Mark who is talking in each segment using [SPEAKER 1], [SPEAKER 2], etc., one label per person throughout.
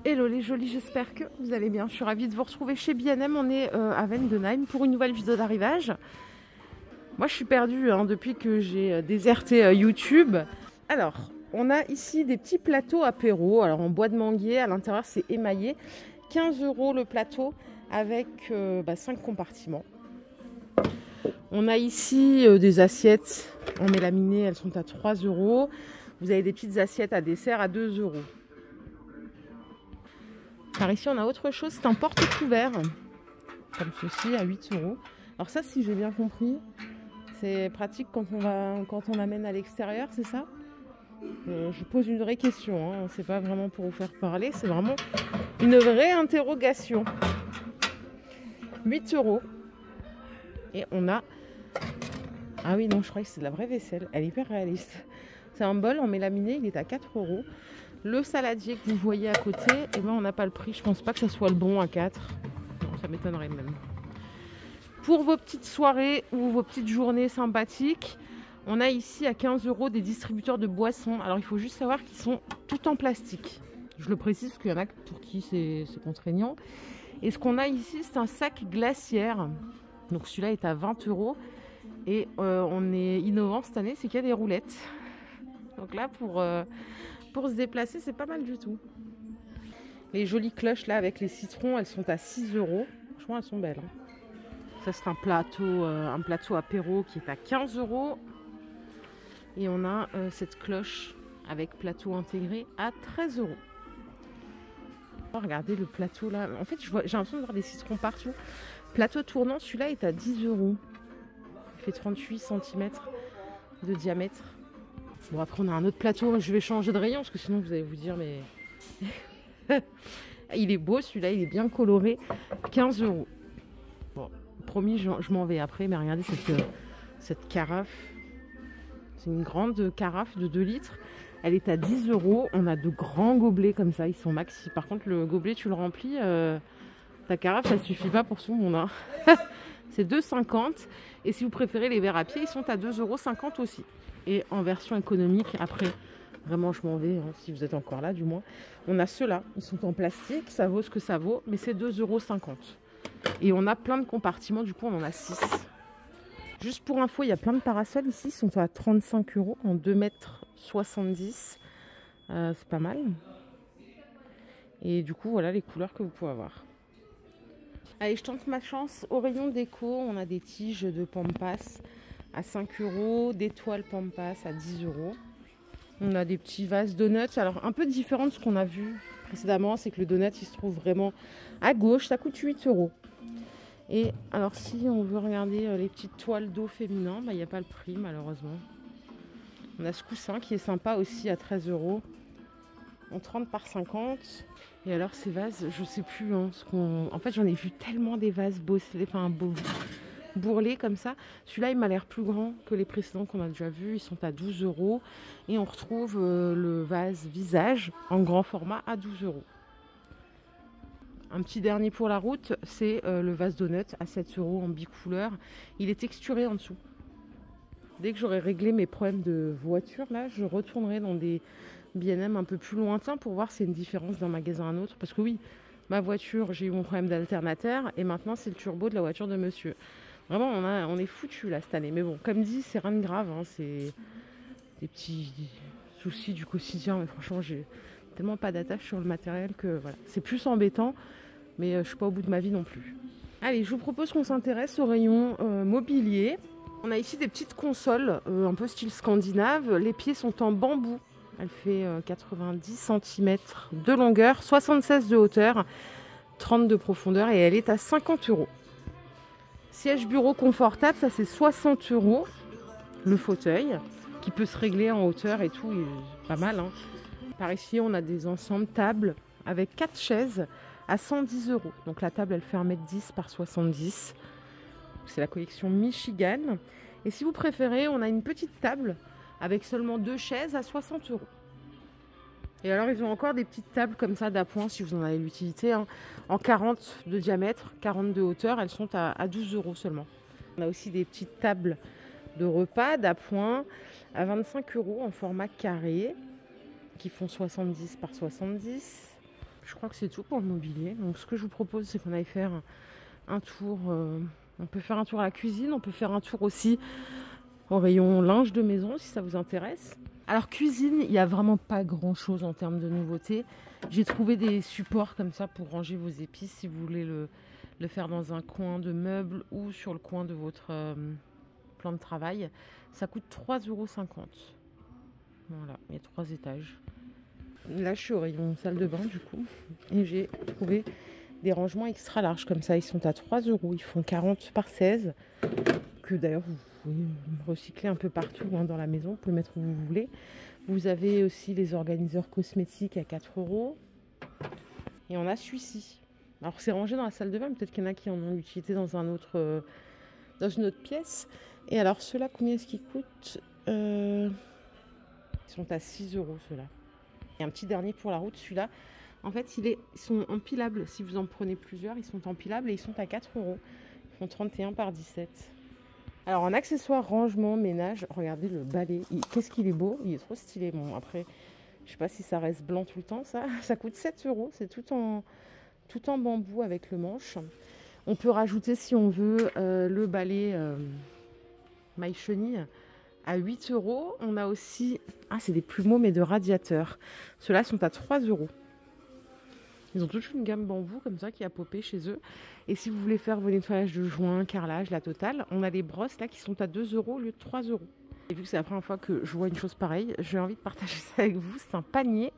[SPEAKER 1] Hello les jolis, j'espère que vous allez bien. Je suis ravie de vous retrouver chez B&M. On est à Vendenheim pour une nouvelle vidéo d'arrivage. Moi je suis perdue depuis que j'ai déserté YouTube. Alors, on a ici des petits plateaux apéro. Alors en bois de manguier, à l'intérieur c'est émaillé. 15 € le plateau avec 5 compartiments. On a ici des assiettes en mélaminé, elles sont à 3 €. Vous avez des petites assiettes à dessert à 2 €. Par ici, on a autre chose, c'est un porte-couvert, comme ceci, à 8 €. Alors ça, si j'ai bien compris, c'est pratique quand on amène à l'extérieur, c'est ça? Je pose une vraie question, hein. C'est pas vraiment pour vous faire parler, c'est vraiment une vraie interrogation. 8 €. Et on a... Ah oui, non, je crois que c'est de la vraie vaisselle. Elle est hyper réaliste. C'est un bol en mélaminé, il est à 4 €. Le saladier que vous voyez à côté, eh ben, on n'a pas le prix. Je pense pas que ça soit le bon à 4. Non, ça m'étonnerait même. Pour vos petites soirées ou vos petites journées sympathiques, on a ici à 15 € des distributeurs de boissons. Alors il faut juste savoir qu'ils sont tout en plastique. Je le précise parce qu'il y en a pour qui c'est contraignant. Et ce qu'on a ici, c'est un sac glaciaire. Donc celui-là est à 20 €. Et on est innovant cette année, c'est qu'il y a des roulettes. Donc là, pour se déplacer, c'est pas mal du tout. Les jolies cloches là avec les citrons, elles sont à 6 €. Franchement, elles sont belles. Ça, c'est un plateau apéro qui est à 15 €. Et on a cette cloche avec plateau intégré à 13 €. Oh, regardez le plateau là. En fait, j'ai l'impression de voir des citrons partout. Plateau tournant, celui-là est à 10 €. Il fait 38 cm de diamètre. Bon, après on a un autre plateau, je vais changer de rayon parce que sinon vous allez vous dire mais... Il est beau celui-là, il est bien coloré. 15 €. Bon, promis, je m'en vais après, mais regardez cette carafe. C'est une grande carafe de 2 litres. Elle est à 10 €. On a de grands gobelets comme ça, ils sont maxi. Par contre, le gobelet, tu le remplis, ta carafe, ça suffit pas pour tout le monde. Hein. C'est 2,50 €. Et si vous préférez les verres à pied, ils sont à 2,50 € aussi. Et en version économique, après, vraiment je m'en vais, hein, si vous êtes encore là du moins, on a ceux-là, ils sont en plastique, ça vaut ce que ça vaut, mais c'est 2,50 €. Et on a plein de compartiments, du coup on en a 6. Juste pour info, il y a plein de parasols ici, ils sont à 35 € en 2,70 m. C'est pas mal. Et du coup, voilà les couleurs que vous pouvez avoir. Allez, je tente ma chance. Au rayon déco, on a des tiges de pampas à 5 €, des toiles pampas à 10 €. On a des petits vases donuts. Alors, un peu différent de ce qu'on a vu précédemment, c'est que le donut, il se trouve vraiment à gauche. Ça coûte 8 €. Et alors, si on veut regarder les petites toiles d'eau féminin, il n'y a pas le prix, malheureusement. On a ce coussin qui est sympa aussi à 13 €. En 30 par 50. Et alors ces vases, je sais plus en fait j'en ai vu tellement des vases bosselés, bourrelés comme ça. Celui-là il m'a l'air plus grand que les précédents qu'on a déjà vus. Ils sont à 12 €. Et on retrouve le vase visage en grand format à 12 €. Un petit dernier pour la route, c'est le vase donut à 7 € en bicouleur. Il est texturé en dessous. Dès que j'aurai réglé mes problèmes de voiture, là, je retournerai dans des B&M un peu plus lointains pour voir s'il y a une différence d'un magasin à un autre. Parce que oui, ma voiture, j'ai eu mon problème d'alternateur et maintenant c'est le turbo de la voiture de monsieur. Vraiment, on est foutu là cette année. Mais bon, comme dit, c'est rien de grave. Hein, c'est des petits soucis du quotidien. Mais franchement, j'ai tellement pas d'attache sur le matériel que voilà. C'est plus embêtant, mais je suis pas au bout de ma vie non plus. Allez, je vous propose qu'on s'intéresse au rayon mobilier. On a ici des petites consoles, un peu style scandinave. Les pieds sont en bambou. Elle fait 90 cm de longueur, 76 de hauteur, 30 de profondeur et elle est à 50 €. Siège bureau confortable, ça c'est 60 €. Le fauteuil qui peut se régler en hauteur et tout, il est pas mal. Hein. Par ici, on a des ensembles tables avec 4 chaises à 110 €. Donc la table, elle fait 1,10 m par 70 m. C'est la collection Michigan. Et si vous préférez, on a une petite table avec seulement 2 chaises à 60 €. Et alors, ils ont encore des petites tables comme ça d'appoint, si vous en avez l'utilité, hein, en 40 de diamètre, 40 de hauteur. Elles sont à 12 € seulement. On a aussi des petites tables de repas d'appoint à 25 € en format carré, qui font 70 par 70. Je crois que c'est tout pour le mobilier. Donc ce que je vous propose, c'est qu'on aille faire un tour. On peut faire un tour à la cuisine, on peut faire un tour aussi au rayon linge de maison si ça vous intéresse. Alors cuisine, il n'y a vraiment pas grand chose en termes de nouveautés. J'ai trouvé des supports comme ça pour ranger vos épices si vous voulez le faire dans un coin de meuble ou sur le coin de votre plan de travail. Ça coûte 3,50 €. Voilà, il y a 3 étages. Là, je suis au rayon salle de bain du coup. Et j'ai trouvé des rangements extra larges comme ça. Ils sont à 3 €. Ils font 40 par 16. Que d'ailleurs, vous pouvez recycler un peu partout dans la maison. Vous pouvez mettre où vous voulez. Vous avez aussi les organiseurs cosmétiques à 4 €. Et on a celui-ci. Alors, c'est rangé dans la salle de bain. Peut-être qu'il y en a qui en ont l'utilité dans une autre pièce. Et alors, ceux-là, combien est-ce qu'ils coûtent Ils sont à 6 € ceux-là. Et un petit dernier pour la route, celui-là. En fait, ils sont empilables. Si vous en prenez plusieurs, ils sont empilables et ils sont à 4 €. Ils font 31 par 17. Alors, en accessoire, rangement, ménage, regardez le balai. Qu'est-ce qu'il est beau. Il est trop stylé. Bon, après, je sais pas si ça reste blanc tout le temps, ça. Ça coûte 7 €. C'est tout en bambou avec le manche. On peut rajouter, si on veut, le balai maille chenille à 8 €. On a aussi... Ah, c'est des plumeaux, mais de radiateur. Ceux-là sont à 3 €. Ils ont toute une gamme bambou comme ça qui a popé chez eux. Et si vous voulez faire vos nettoyages de joints, carrelage, la totale, on a les brosses là qui sont à 2 € au lieu de 3 €. Et vu que c'est la première fois que je vois une chose pareille, j'ai envie de partager ça avec vous. C'est un panier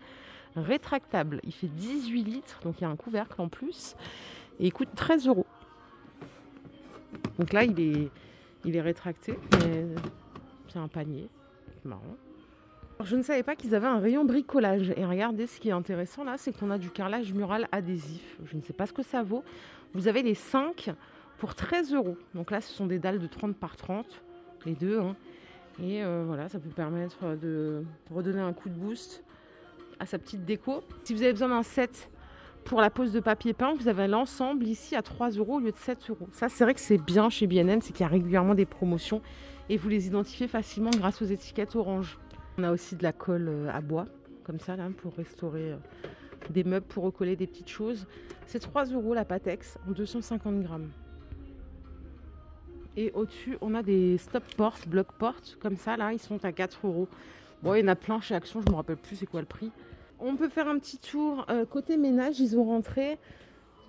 [SPEAKER 1] rétractable. Il fait 18 litres, donc il y a un couvercle en plus. Et il coûte 13 €. Donc là, il est rétracté, mais c'est un panier. C'est marrant. Je ne savais pas qu'ils avaient un rayon bricolage. Et regardez, ce qui est intéressant là, c'est qu'on a du carrelage mural adhésif. Je ne sais pas ce que ça vaut. Vous avez les 5 pour 13 €. Donc là, ce sont des dalles de 30 par 30, les deux. Et voilà, ça peut permettre de redonner un coup de boost à sa petite déco. Si vous avez besoin d'un set pour la pose de papier peint, vous avez l'ensemble ici à 3 € au lieu de 7 €. Ça, c'est vrai que c'est bien chez B&M, c'est qu'il y a régulièrement des promotions et vous les identifiez facilement grâce aux étiquettes orange. On a aussi de la colle à bois, comme ça, là, pour restaurer des meubles, pour recoller des petites choses. C'est 3 € la Patex, en 250 grammes. Et au-dessus, on a des stop portes, bloc portes, comme ça, là, ils sont à 4 €. Bon, il y en a plein chez Action, je ne me rappelle plus c'est quoi le prix. On peut faire un petit tour. Côté ménage, ils ont rentré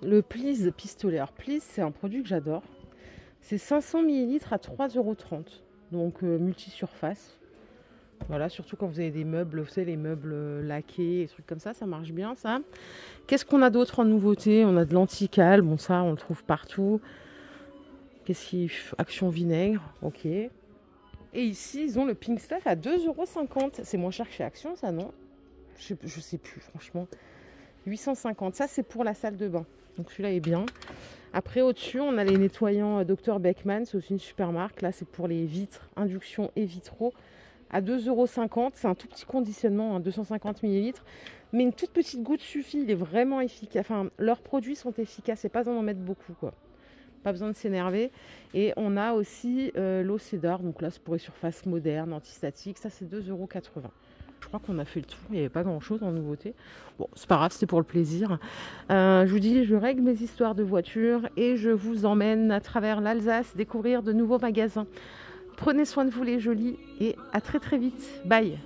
[SPEAKER 1] le Please pistolet. Alors, Please, c'est un produit que j'adore. C'est 500 ml à 3,30 €. Donc, multi-surface. Voilà, surtout quand vous avez des meubles, vous savez, les meubles laqués, des trucs comme ça marche bien, ça. Qu'est-ce qu'on a d'autre en nouveauté? On a de l'antical, bon, ça, on le trouve partout. Qu'est-ce qui... Action vinaigre, ok. Et ici, ils ont le Pink Stuff à 2,50 €. C'est moins cher que chez Action, ça, non? Je sais plus, franchement. 850. Ça, c'est pour la salle de bain. Donc, celui-là est bien. Après, au-dessus, on a les nettoyants Dr Beckmann. C'est aussi une super marque. Là, c'est pour les vitres, induction et vitraux. À 2,50 €. C'est un tout petit conditionnement, 250 ml. Mais une toute petite goutte suffit. Il est vraiment efficace. Enfin, leurs produits sont efficaces. C'est pas besoin d'en mettre beaucoup, quoi. Pas besoin de s'énerver. Et on a aussi l'eau Cédar. Donc là, c'est pour les surfaces modernes, antistatiques. Ça, c'est 2,80 €. Je crois qu'on a fait le tour. Il n'y avait pas grand-chose en nouveauté. Bon, c'est pas grave, c'était pour le plaisir. Je vous dis, je règle mes histoires de voiture et je vous emmène à travers l'Alsace découvrir de nouveaux magasins. Prenez soin de vous les jolis et à très très vite. Bye!